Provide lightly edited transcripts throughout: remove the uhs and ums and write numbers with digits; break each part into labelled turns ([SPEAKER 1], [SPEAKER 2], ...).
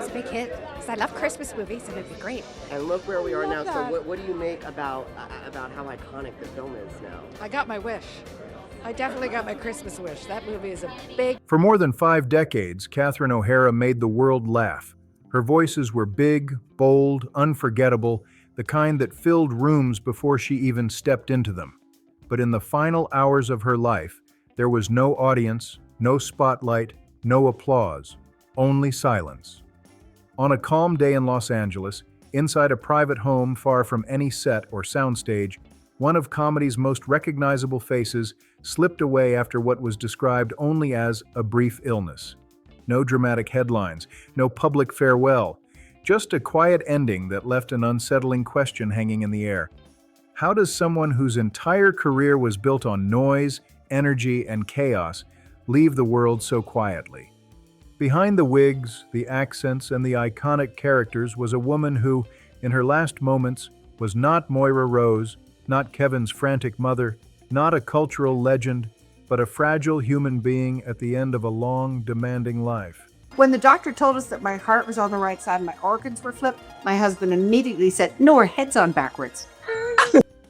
[SPEAKER 1] was a big hit because I love Christmas movies and it'd be great.
[SPEAKER 2] And look where we are now.
[SPEAKER 1] that.
[SPEAKER 2] So what do you make about how iconic the film is now?
[SPEAKER 1] I got my wish. I definitely got my Christmas wish. That movie is a big.
[SPEAKER 3] For more than 5 decades, Catherine O'Hara made the world laugh. Her voices were big, bold, unforgettable, the kind that filled rooms before she even stepped into them. But in the final hours of her life, there was no audience, no spotlight, no applause, only silence. On a calm day in Los Angeles, inside a private home far from any set or soundstage, one of comedy's most recognizable faces slipped away after what was described only as a brief illness. No dramatic headlines, no public farewell, just a quiet ending that left an unsettling question hanging in the air. How does someone whose entire career was built on noise, energy, and chaos leave the world so quietly? Behind the wigs, the accents, and the iconic characters was a woman who, in her last moments, was not Moira Rose, not Kevin's frantic mother, not a cultural legend, but a fragile human being at the end of a long, demanding life.
[SPEAKER 4] When the doctor told us that my heart was on the right side and my organs were flipped, my husband immediately said, "No, her head's on backwards."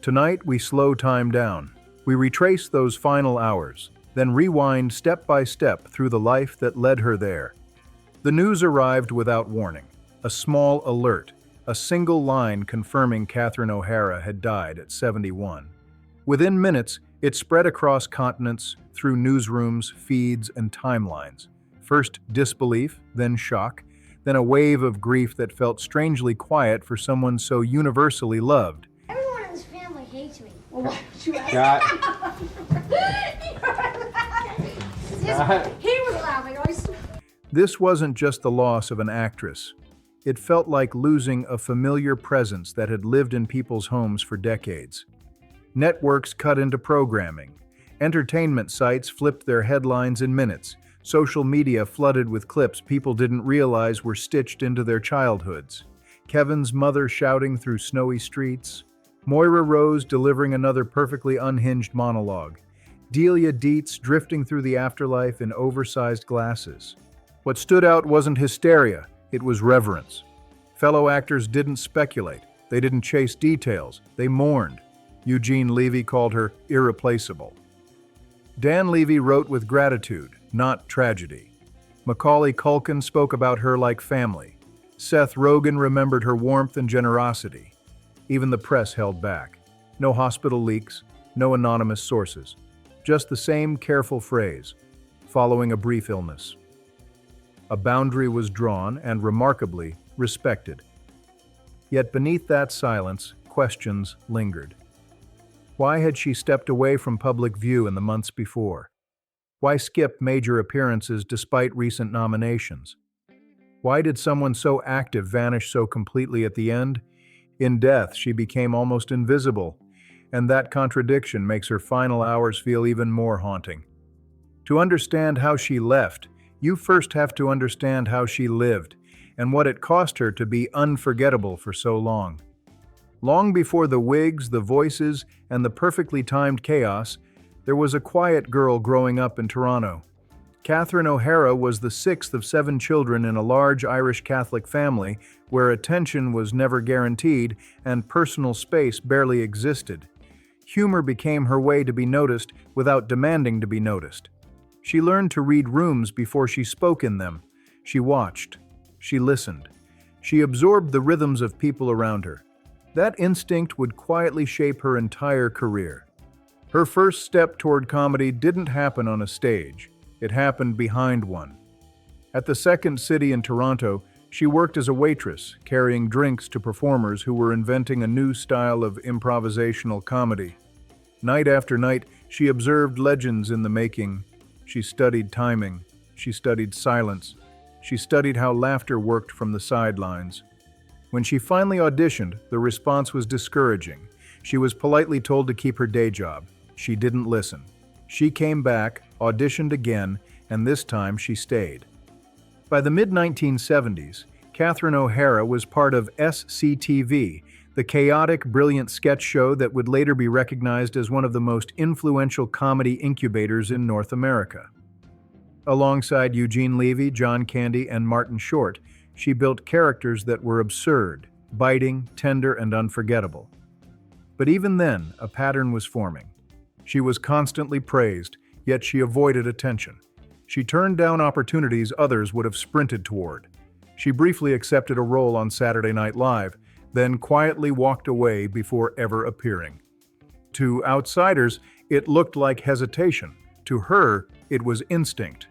[SPEAKER 3] Tonight, we slow time down. We retrace those final hours, then rewind step by step through the life that led her there. The news arrived without warning. A small alert, a single line confirming Catherine O'Hara had died at 71. Within minutes, it spread across continents, through newsrooms, feeds, and timelines. First disbelief, then shock, then a wave of grief that felt strangely quiet for someone so universally loved.
[SPEAKER 5] Everyone in this family hates me. Well, why don't you ask? He was laughing.
[SPEAKER 3] This wasn't just the loss of an actress. It felt like losing a familiar presence that had lived in people's homes for decades. Networks cut into programming. Entertainment sites flipped their headlines in minutes. Social media flooded with clips people didn't realize were stitched into their childhoods. Kevin's mother shouting through snowy streets. Moira Rose delivering another perfectly unhinged monologue. Delia Dietz drifting through the afterlife in oversized glasses. What stood out wasn't hysteria, it was reverence. Fellow actors didn't speculate. They didn't chase details. They mourned. Eugene Levy called her irreplaceable. Dan Levy wrote with gratitude, not tragedy. Macaulay Culkin spoke about her like family. Seth Rogen remembered her warmth and generosity. Even the press held back. No hospital leaks, no anonymous sources. Just the same careful phrase, following a brief illness. A boundary was drawn and, remarkably, respected. Yet beneath that silence, questions lingered. Why had she stepped away from public view in the months before? Why skip major appearances despite recent nominations? Why did someone so active vanish so completely at the end? In death, she became almost invisible, and that contradiction makes her final hours feel even more haunting. To understand how she left, you first have to understand how she lived, and what it cost her to be unforgettable for so long. Long before the wigs, the voices, and the perfectly timed chaos, there was a quiet girl growing up in Toronto. Catherine O'Hara was the 6th of 7 children in a large Irish Catholic family where attention was never guaranteed and personal space barely existed. Humor became her way to be noticed without demanding to be noticed. She learned to read rooms before she spoke in them. She watched. She listened. She absorbed the rhythms of people around her. That instinct would quietly shape her entire career. Her first step toward comedy didn't happen on a stage. It happened behind one. At the Second City in Toronto, she worked as a waitress, carrying drinks to performers who were inventing a new style of improvisational comedy. Night after night, she observed legends in the making. She studied timing. She studied silence. She studied how laughter worked from the sidelines. When she finally auditioned, the response was discouraging. She was politely told to keep her day job. She didn't listen. She came back, auditioned again, and this time she stayed. By the mid-1970s, Catherine O'Hara was part of SCTV, the chaotic, brilliant sketch show that would later be recognized as one of the most influential comedy incubators in North America. Alongside Eugene Levy, John Candy, and Martin Short, She built characters that were absurd, biting, tender, and unforgettable. But even then, a pattern was forming. She was constantly praised, yet she avoided attention. She turned down opportunities others would have sprinted toward. She briefly accepted a role on Saturday Night Live, then quietly walked away before ever appearing. To outsiders, it looked like hesitation. To her, it was instinct.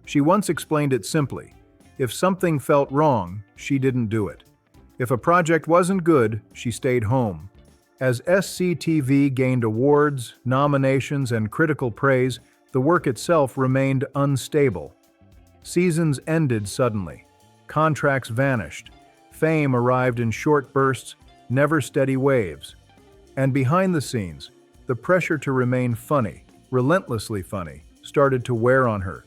[SPEAKER 3] She once explained it simply. If something felt wrong, she didn't do it. If a project wasn't good, she stayed home. As SCTV gained awards, nominations, and critical praise, the work itself remained unstable. Seasons ended suddenly. Contracts vanished. Fame arrived in short bursts, never steady waves. And behind the scenes, the pressure to remain funny, relentlessly funny, started to wear on her.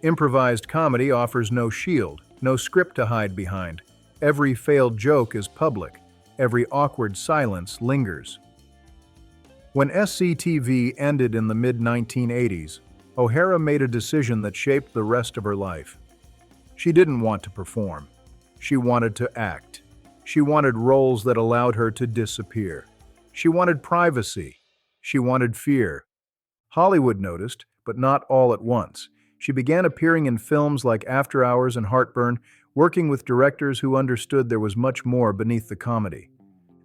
[SPEAKER 3] Improvised comedy offers no shield, no script to hide behind. Every failed joke is public. Every awkward silence lingers. When SCTV ended in the mid-1980s, O'Hara made a decision that shaped the rest of her life. She didn't want to perform. She wanted to act. She wanted roles that allowed her to disappear. She wanted privacy. She wanted fear. Hollywood noticed, but not all at once. She began appearing in films like After Hours and Heartburn, working with directors who understood there was much more beneath the comedy.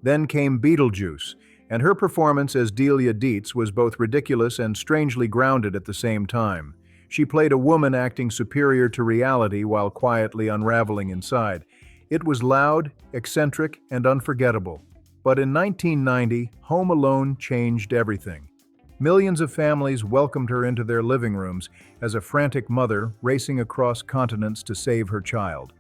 [SPEAKER 3] Then came Beetlejuice, and her performance as Delia Dietz was both ridiculous and strangely grounded at the same time. She played a woman acting superior to reality while quietly unraveling inside. It was loud, eccentric, and unforgettable. But in 1990, Home Alone changed everything. Millions of families welcomed her into their living rooms as a frantic mother racing across continents to save her child.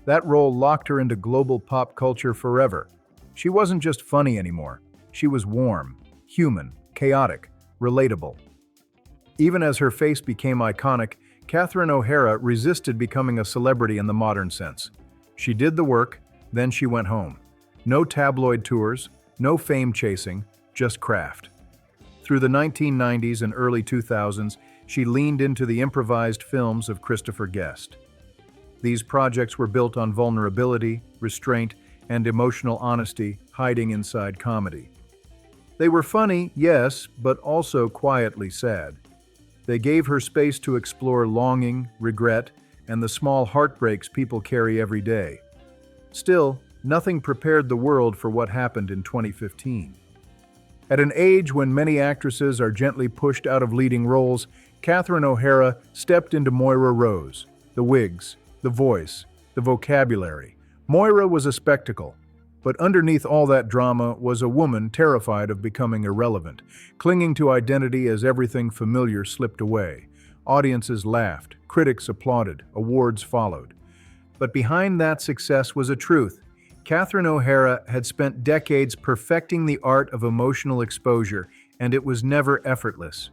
[SPEAKER 3] That role locked her into global pop culture forever. She wasn't just funny anymore. She was warm, human, chaotic, relatable. Even as her face became iconic, Catherine O'Hara resisted becoming a celebrity in the modern sense. She did the work, then she went home. No tabloid tours, no fame chasing, just craft. Through the 1990s and early 2000s, she leaned into the improvised films of Christopher Guest. These projects were built on vulnerability, restraint, and emotional honesty, hiding inside comedy. They were funny, yes, but also quietly sad. They gave her space to explore longing, regret, and the small heartbreaks people carry every day. Still, nothing prepared the world for what happened in 2015. At an age when many actresses are gently pushed out of leading roles, Catherine O'Hara stepped into Moira Rose. The wigs, the voice, the vocabulary. Moira was a spectacle, but underneath all that drama was a woman terrified of becoming irrelevant, clinging to identity as everything familiar slipped away. Audiences laughed, critics applauded, awards followed. But behind that success was a truth. Catherine O'Hara had spent decades perfecting the art of emotional exposure, and it was never effortless.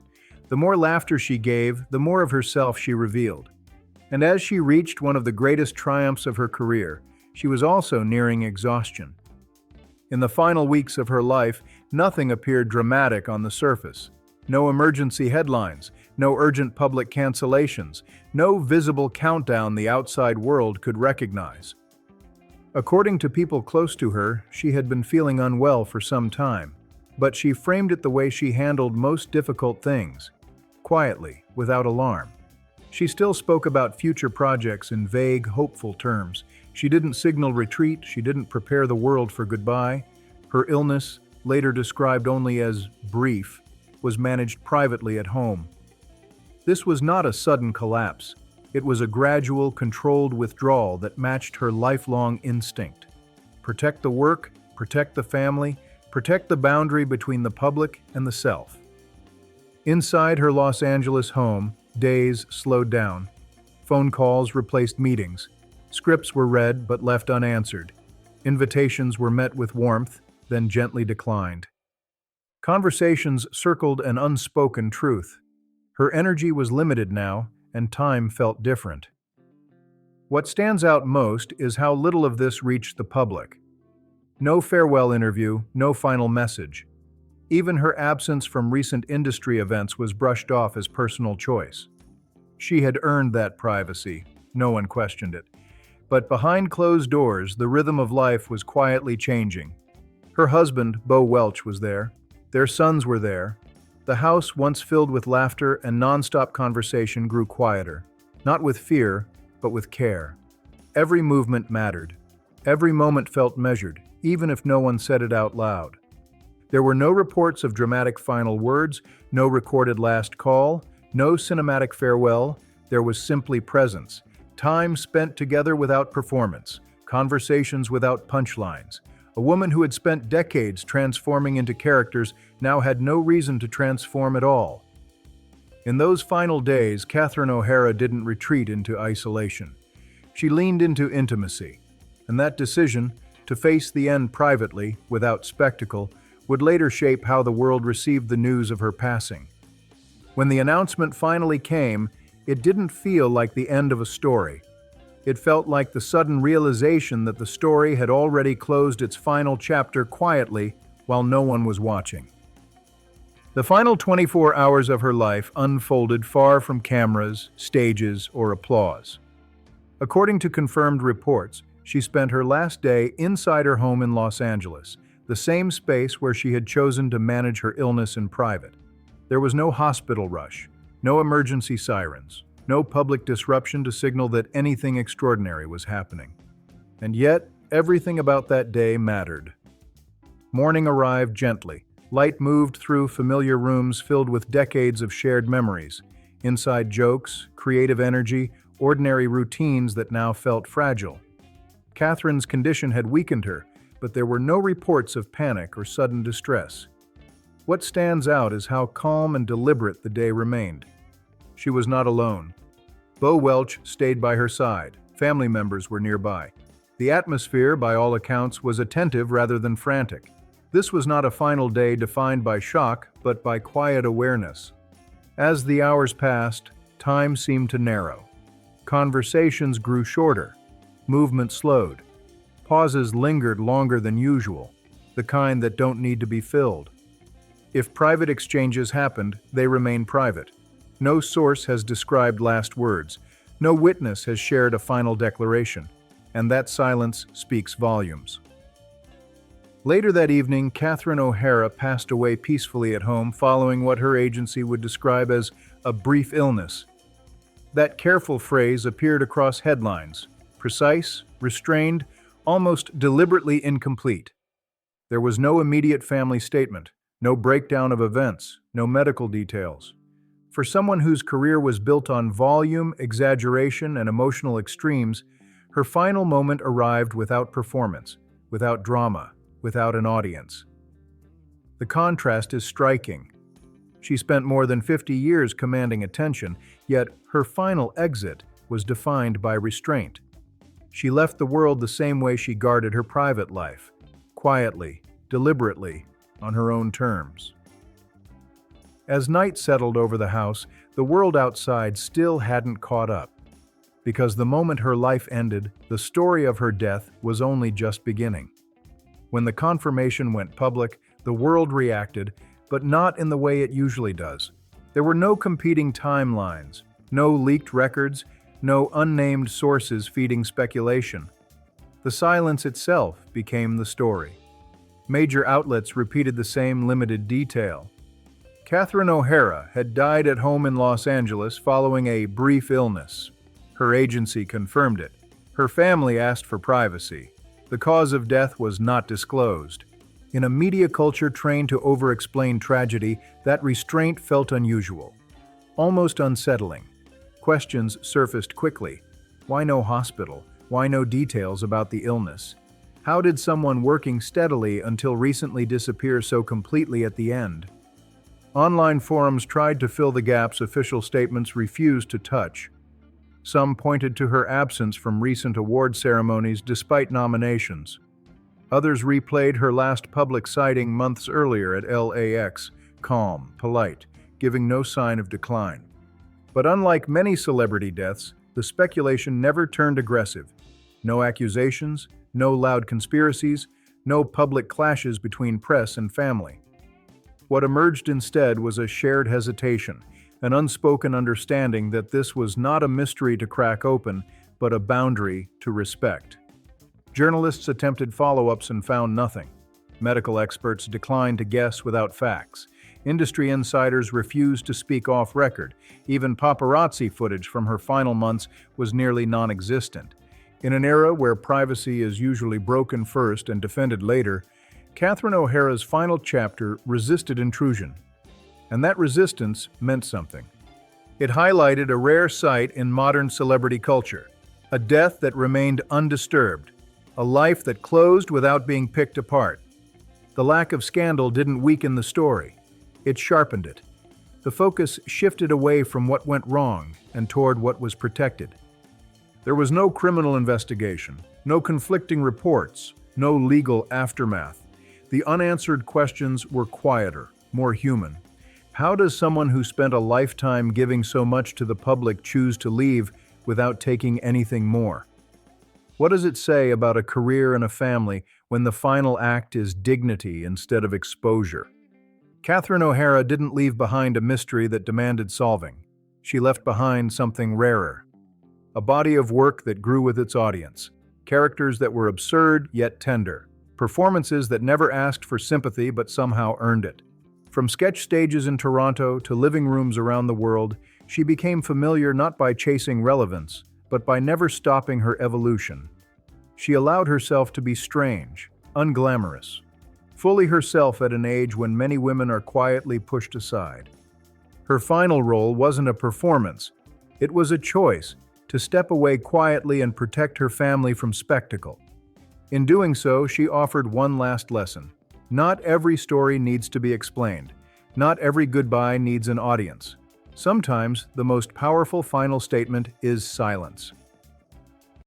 [SPEAKER 3] The more laughter she gave, the more of herself she revealed. And as she reached one of the greatest triumphs of her career, she was also nearing exhaustion. In the final weeks of her life, nothing appeared dramatic on the surface. No emergency headlines, no urgent public cancellations, no visible countdown the outside world could recognize. According to people close to her, she had been feeling unwell for some time, but she framed it the way she handled most difficult things, quietly, without alarm. She still spoke about future projects in vague, hopeful terms. She didn't signal retreat, she didn't prepare the world for goodbye. Her illness, later described only as brief, was managed privately at home. This was not a sudden collapse. It was a gradual, controlled withdrawal that matched her lifelong instinct. Protect the work, protect the family, protect the boundary between the public and the self. Inside her Los Angeles home, days slowed down. Phone calls replaced meetings. Scripts were read but left unanswered. Invitations were met with warmth, then gently declined. Conversations circled an unspoken truth. Her energy was limited now, and time felt different. What stands out most is how little of this reached the public. No farewell interview, no final message. Even her absence from recent industry events was brushed off as personal choice. She had earned that privacy. No one questioned it. But behind closed doors, the rhythm of life was quietly changing. Her husband, Bo Welch, was there. Their sons were there. The house, once filled with laughter and nonstop conversation, grew quieter, not with fear, but with care. Every movement mattered. Every moment felt measured, even if no one said it out loud. There were no reports of dramatic final words, no recorded last call, no cinematic farewell. There was simply presence. Time spent together without performance, conversations without punchlines. A woman who had spent decades transforming into characters now had no reason to transform at all. In those final days, CatherineOHara didn't retreat into isolation. She leaned into intimacy, and that decision, to face the end privately, without spectacle, would later shape how the world received the news of her passing. When the announcement finally came, it didn't feel like the end of a story. It felt like the sudden realization that the story had already closed its final chapter quietly while no one was watching. The final 24 hours of her life unfolded far from cameras, stages, or applause. According to confirmed reports, she spent her last day inside her home in Los Angeles, the same space where she had chosen to manage her illness in private. There was no hospital rush, no emergency sirens, no public disruption to signal that anything extraordinary was happening. And yet, everything about that day mattered. Morning arrived gently. Light moved through familiar rooms filled with decades of shared memories, inside jokes, creative energy, ordinary routines that now felt fragile. Catherine's condition had weakened her, but there were no reports of panic or sudden distress. What stands out is how calm and deliberate the day remained. She was not alone. Bo Welch stayed by her side. Family members were nearby. The atmosphere, by all accounts, was attentive rather than frantic. This was not a final day defined by shock, but by quiet awareness. As the hours passed, time seemed to narrow. Conversations grew shorter. Movement slowed. Pauses lingered longer than usual, the kind that don't need to be filled. If private exchanges happened, they remain private. No source has described last words. No witness has shared a final declaration, and that silence speaks volumes. Later that evening, CatherineOHara passed away peacefully at home following what her agency would describe as a brief illness. That careful phrase appeared across headlines, precise, restrained, almost deliberately incomplete. There was no immediate family statement, no breakdown of events, no medical details. For someone whose career was built on volume, exaggeration, and emotional extremes, her final moment arrived without performance, without drama, without an audience. The contrast is striking. She spent more than 50 years commanding attention, yet her final exit was defined by restraint. She left the world the same way she guarded her private life, quietly, deliberately, on her own terms. As night settled over the house, the world outside still hadn't caught up. Because the moment her life ended, the story of her death was only just beginning. When the confirmation went public, the world reacted, but not in the way it usually does. There were no competing timelines, no leaked records, no unnamed sources feeding speculation. The silence itself became the story. Major outlets repeated the same limited detail. CatherineOHara had died at home in Los Angeles following a brief illness. Her agency confirmed it. Her family asked for privacy. The cause of death was not disclosed. In a media culture trained to over-explain tragedy, that restraint felt unusual, almost unsettling. Questions surfaced quickly. Why no hospital? Why no details about the illness? How did someone working steadily until recently disappear so completely at the end? Online forums tried to fill the gaps official statements refused to touch. Some pointed to her absence from recent award ceremonies despite nominations. Others replayed her last public sighting months earlier at LAX, calm, polite, giving no sign of decline. But unlike many celebrity deaths, the speculation never turned aggressive. No accusations, no loud conspiracies, no public clashes between press and family. What emerged instead was a shared hesitation, an unspoken understanding that this was not a mystery to crack open, but a boundary to respect. Journalists attempted follow-ups and found nothing. Medical experts declined to guess without facts. Industry insiders refused to speak off record. Even paparazzi footage from her final months was nearly non-existent. In an era where privacy is usually broken first and defended later, Catherine O'Hara's final chapter resisted intrusion. And that resistance meant something. It highlighted a rare sight in modern celebrity culture, a death that remained undisturbed, a life that closed without being picked apart. The lack of scandal didn't weaken the story. It sharpened it. The focus shifted away from what went wrong and toward what was protected. There was no criminal investigation, no conflicting reports, no legal aftermath. The unanswered questions were quieter, more human. How does someone who spent a lifetime giving so much to the public choose to leave without taking anything more? What does it say about a career and a family when the final act is dignity instead of exposure? Catherine O'Hara didn't leave behind a mystery that demanded solving. She left behind something rarer. A body of work that grew with its audience. Characters that were absurd yet tender. Performances that never asked for sympathy but somehow earned it. From sketch stages in Toronto to living rooms around the world, she became familiar not by chasing relevance, but by never stopping her evolution. She allowed herself to be strange, unglamorous, fully herself at an age when many women are quietly pushed aside. Her final role wasn't a performance, it was a choice to step away quietly and protect her family from spectacle. In doing so, she offered one last lesson. Not every story needs to be explained. Not every goodbye needs an audience. Sometimes the most powerful final statement is silence.